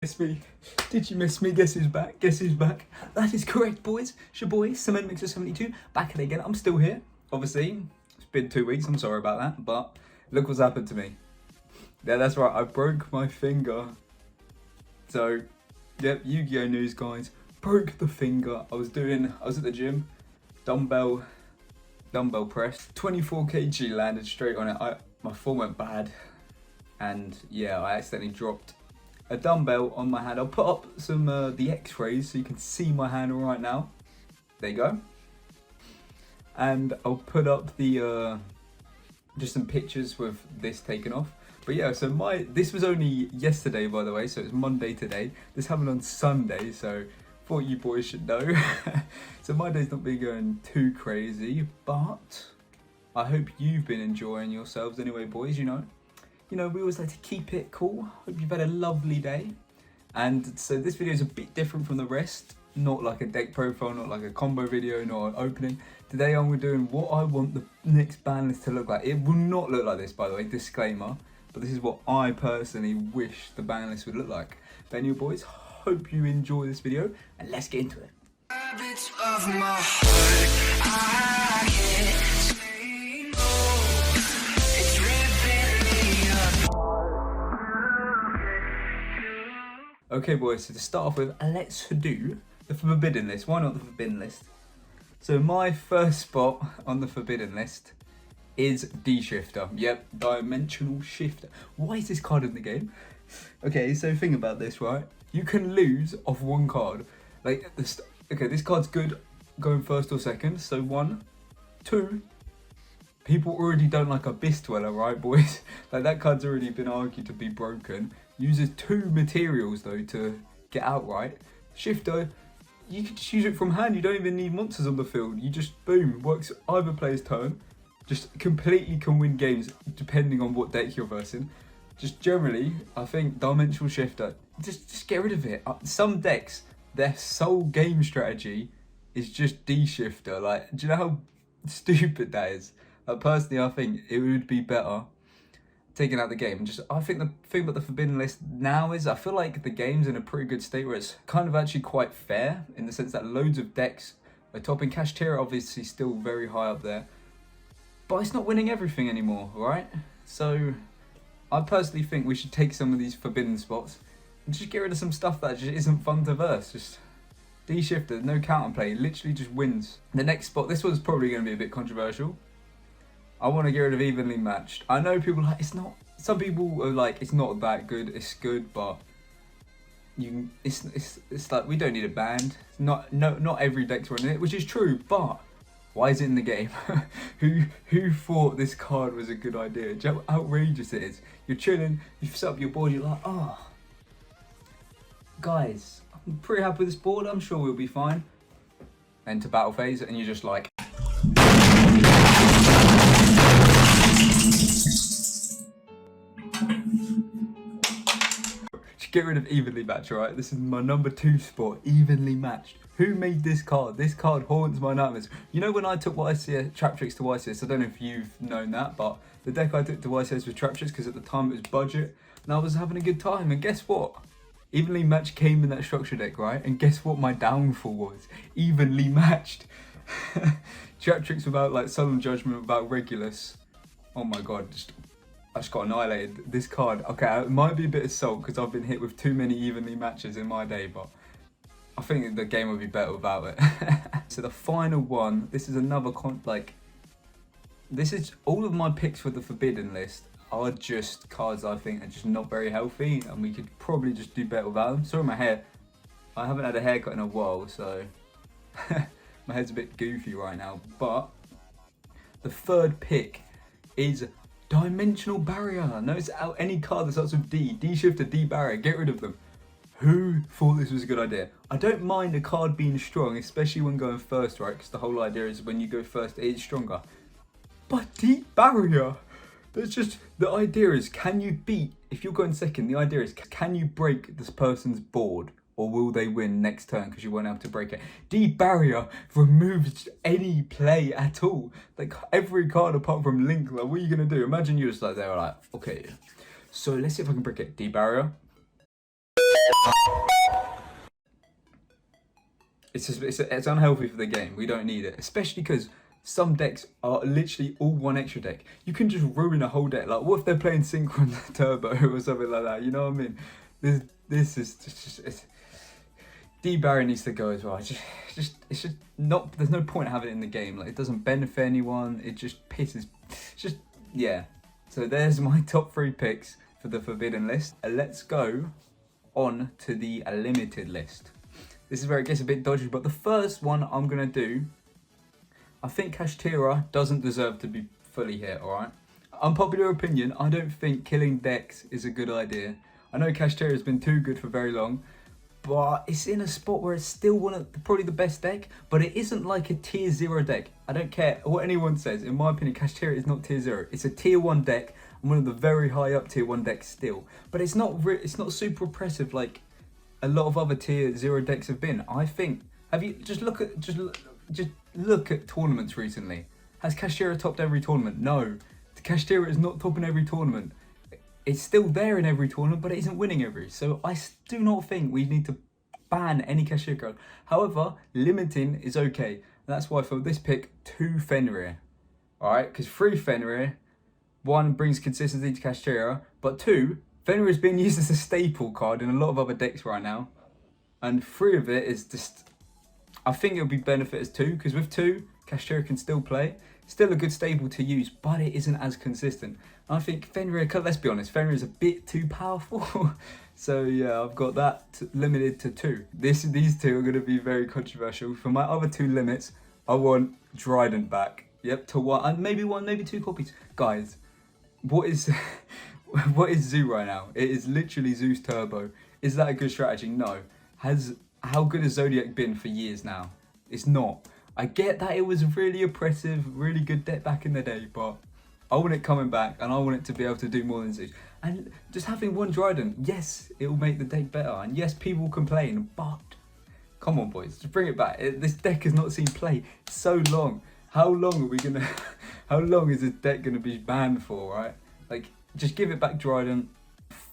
Miss me? Did you miss me? Guess who's back? Guess who's back? That is correct, boys. It's your boy, CementMixer72, back at it again. I'm still here, obviously. It's been 2 weeks, I'm sorry about that, but look what's happened to me. Yeah, that's right, I broke my finger. So, yep, YuGiOh news, guys. Broke the finger. I was at the gym, dumbbell press. 24 kg landed straight on it. My form went bad. And yeah, I accidentally dropped a dumbbell on my hand. I'll put up some the x-rays so you can see my hand right now. There you go. And I'll put up the just some pictures with this taken off. But yeah, so this was only yesterday, by the way, so it's Monday today. This happened on Sunday, so thought you boys should know. So my day's not been going too crazy, but I hope you've been enjoying yourselves anyway, boys. You know, we always like to keep it cool. Hope you've had a lovely day. And so this video is a bit different from the rest. Not like a deck profile, not like a combo video, not an opening. Today I'm doing what I want the next ban list to look like. It will not look like this, by the way, disclaimer. But this is what I personally wish the ban list would look like. But anyway, boys, hope you enjoy this video and let's get into it. Okay, boys, so to start off with, let's do the forbidden list. Why not the forbidden list? So my first spot on the forbidden list is D-Shifter. Yep, Dimensional Shifter. Why is this card in the game? Okay, so think about this, right? You can lose off one card. Like, okay, this card's good going first or second. So 1, 2. People already don't like Abyss Dweller, right, boys? Like, that card's already been argued to be broken. Uses 2 materials, though, to get out right. Shifter, you can just use it from hand. You don't even need monsters on the field. You just, boom, works either player's turn. Just completely can win games, depending on what deck you're versing. Just generally, I think Dimensional Shifter, just get rid of it. Some decks, their sole game strategy is just D-Shifter. Like, do you know how stupid that is? Personally, I think it would be better taking out the game. I think the thing about the forbidden list now is I feel like the game's in a pretty good state where it's kind of actually quite fair in the sense that loads of decks are topping. Kashtira obviously still very high up there, but it's not winning everything anymore, right? So I personally think we should take some of these forbidden spots and just get rid of some stuff that just isn't fun to verse. Just D-Shifter, no counterplay, literally just wins. The next spot, this one's probably going to be a bit controversial. I want to get rid of evenly matched. I know people are like, it's not, some people are like, it's not that good, it's good, but it's like, we don't need a band. Not every deck's running it, which is true, but why is it in the game? Who thought this card was a good idea? Do you know how outrageous it is? You're chilling, you've set up your board, you're like, oh, guys, I'm pretty happy with this board, I'm sure we'll be fine. Enter battle phase, and you're just like, get rid of evenly matched, right? This is my number 2 spot, evenly matched. Who made this card? This card haunts my nightmares. You know when I took YCS, Trap Tricks to YCS, I don't know if you've known that, but the deck I took to YCS was Trap Tricks because at the time it was budget and I was having a good time, and guess what? Evenly matched came in that structure deck, right? And guess what my downfall was? Evenly matched. Trap Tricks without like Solemn Judgment, without Regulus. Oh my god, I just got annihilated. This card, okay, it might be a bit of salt because I've been hit with too many evenly matches in my day, but I think the game would be better without it. So the final one, this is another this is all of my picks for the forbidden list are just cards I think are just not very healthy, and we could probably just do better without them. Sorry, my hair. I haven't had a haircut in a while, so my head's a bit goofy right now. But the third pick is DimensionalBarrier. Notice out any card that starts with D. D-Shifter, D-Barrier. Get rid of them. Who thought this was a good idea? I don't mind a card being strong, especially when going first, right? Because the whole idea is when you go first, it is stronger. But D-Barrier, that's just, the idea is, can you beat, if you're going second, the idea is, can you break this person's board? Or will they win next turn because you won't able to break it? D-Barrier removes any play at all. Like, every card apart from Link, like, what are you going to do? Imagine you're just like, they were like, okay, so let's see if I can break it. D-Barrier. It's unhealthy for the game. We don't need it, especially because some decks are literally all one extra deck. You can just ruin a whole deck. Like, what if they're playing Synchron Turbo or something like that? You know what I mean? This is just D-Barrier needs to go as well. It's just not. There's no point having it in the game. Like, it doesn't benefit anyone. It just pisses. Yeah. So there's my top 3 picks for the forbidden list. Let's go on to the limited list. This is where it gets a bit dodgy, but the first one I'm gonna do, I think kashtira doesn't deserve to be fully hit. All right. Unpopular opinion. I don't think killing decks is a good idea. I know kashtira has been too good for very long, but it's in a spot where it's still probably the best deck, but it isn't like a tier 0 deck. I don't care what anyone says. In my opinion, kashtira is not tier 0. It's a tier 1 deck and one of the very high up tier 1 decks still. But it's not super oppressive like a lot of other tier 0 decks have been. I think. Have you just look at tournaments recently? Has kashtira topped every tournament? No. Kashtira is not topping every tournament. It's still there in every tournament, but it isn't winning every. So I do not think we need to ban any kashtira card. However, limiting is okay. And that's why for this pick, 2 fenrir. Alright, because 3 fenrir, 1 brings consistency to kashtira, but 2, fenrir is being used as a staple card in a lot of other decks right now. And 3 of it is just, I think it'll be benefit as 2, because with 2, kashtira can still play. Still a good staple to use, but it isn't as consistent. I think fenrir, let's be honest, fenrir is a bit too powerful. So yeah, I've got that limited to 2. These 2 are going to be very controversial. For my other 2 limits, I want Trident back. Yep, to 1, and maybe 2 copies. Guys, what is Zoo right now? It is literally Zeus Turbo. Is that a good strategy? No. How good has Zoodiac been for years now? It's not. I get that it was really oppressive, really good deck back in the day, but I want it coming back and I want it to be able to do more than Zeus. And just having 1 Trident, yes, it will make the deck better. And yes, people will complain, but come on, boys, just bring it back. This deck has not seen play so long. How long is this deck going to be banned for, right? Like, just give it back, Trident.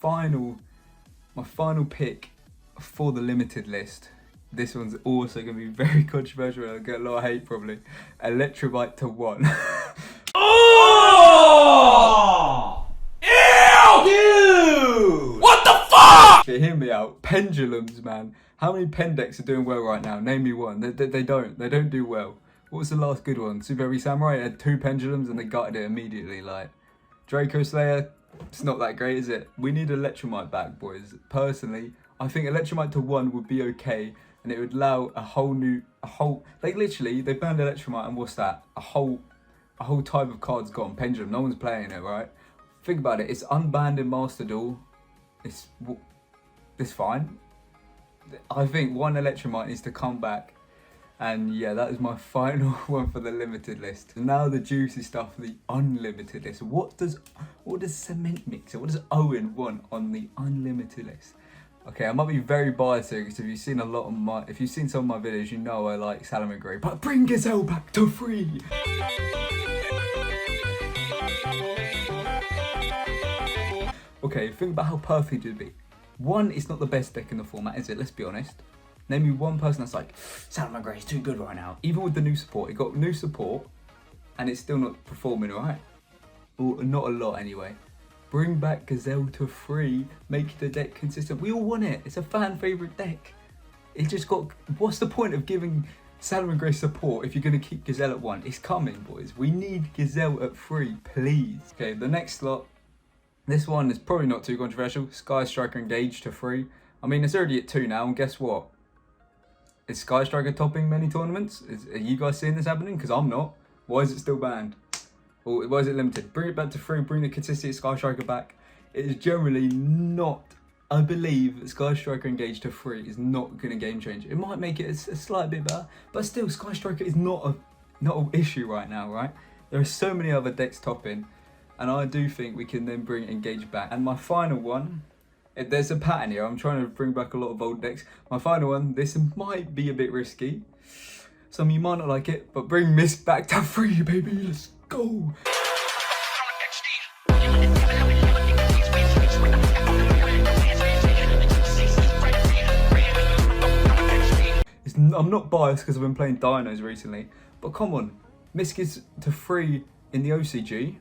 My final pick for the limited list. This one's also going to be very controversial. I'll get a lot of hate probably. Electromite to 1. Oh! Ew! Dude! What the fuck? Okay, hear me out. Pendulums, man. How many pen decks are doing well right now? Name me one. They don't do well. What was the last good one? Super Heavy Samurai had 2 pendulums and they gutted it immediately. Like, Draco Slayer, it's not that great, is it? We need Electromite back, boys. Personally, I think Electromite to 1 would be okay. And it would allow a whole, like literally, they banned Electromite and what's that? A whole type of cards gone. Pendulum, no one's playing it, right? Think about it, it's unbanned in Master Duel. It's fine. I think 1 Electromite needs to come back. And yeah, that is my final one for the limited list. Now the juicy stuff for the unlimited list. What does Cement Mixer, what does Owen want on the unlimited list? Okay, I might be very biased here because if you've seen some of my videos, you know I like salamangreat. But bring Gazelle back to 3. Okay, think about how perfect it would be. 1, it's not the best deck in the format, is it? Let's be honest. Name me one person that's like, salamangreat is too good right now. Even with the new support, it got new support, and it's still not performing right. Or not a lot anyway. Bring back Gazelle to 3, make the deck consistent. We all want it. It's a fan favourite deck. It just got... What's the point of giving salamangreat support if you're going to keep Gazelle at 1? It's coming, boys. We need Gazelle at 3, please. Okay, the next slot. This one is probably not too controversial. Skystriker engaged to 3. I mean, it's already at 2 now, and guess what? Is Skystriker topping many tournaments? Are you guys seeing this happening? Because I'm not. Why is it still banned? Or why is it limited? Bring it back to 3, bring the consistency of Skystriker back. It is generally not, I believe, Skystriker engaged to 3 is not going to game change. It might make it a slight bit better, but still, Skystriker is not an issue right now, right? There are so many other decks topping, and I do think we can then bring engage back. And my final one, there's a pattern here. I'm trying to bring back a lot of old decks. My final one, this might be a bit risky. Some of you might not like it, but bring Misk back to 3, baby. Let's go. I'm not biased because I've been playing dinos recently, but come on, Misk is to 3 in the OCG.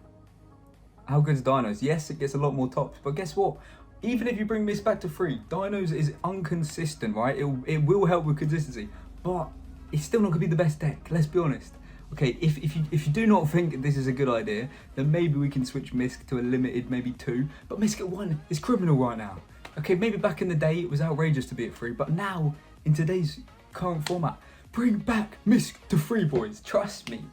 How good's dinos? Yes, it gets a lot more tops, but guess what? Even if you bring Misk back to 3, dinos is inconsistent, right? It will help with consistency, but it's still not gonna be the best deck. Let's be honest. Okay, if you do not think this is a good idea, then maybe we can switch Misk to a limited, maybe 2. But Misk at 1 is criminal right now. Okay, maybe back in the day it was outrageous to be at 3, but now in today's current format, bring back Misk to 3, boys. Trust me.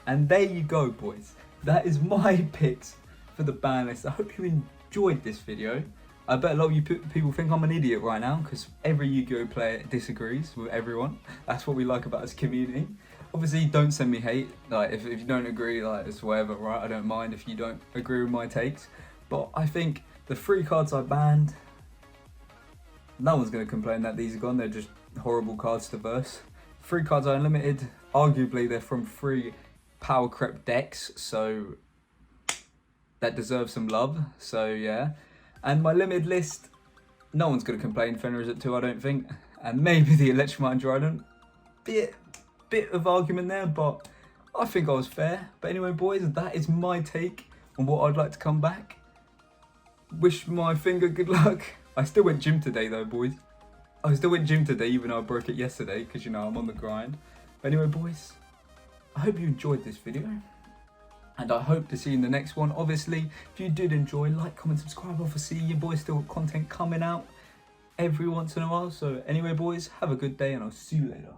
And there you go, boys. That is my picks for the ban list. I hope you enjoyed this video. I bet a lot of you people think I'm an idiot right now because every Yu-Gi-Oh player disagrees with everyone. That's what we like about this community. Obviously, don't send me hate. Like, if you don't agree, like, it's whatever, right? I don't mind if you don't agree with my takes. But I think the 3 cards I banned, no one's going to complain that these are gone. They're just horrible cards to verse. 3 cards are unlimited. Arguably, they're from 3 power crept decks, so that deserves some love. So, yeah. And my limited list, no one's going to complain. Fenrir is at 2, I don't think. And maybe the electromite and Dryden. Bit of argument there, but I think I was fair. But anyway, boys, that is my take on what I'd like to come back. Wish my finger good luck. I still went gym today though, boys. I still went gym today even though I broke it yesterday because, you know, I'm on the grind. But anyway, boys, I hope you enjoyed this video. And I hope to see you in the next one. Obviously, if you did enjoy, like, comment, subscribe. Obviously, your boys still got content coming out every once in a while. So anyway, boys, have a good day and I'll see you later.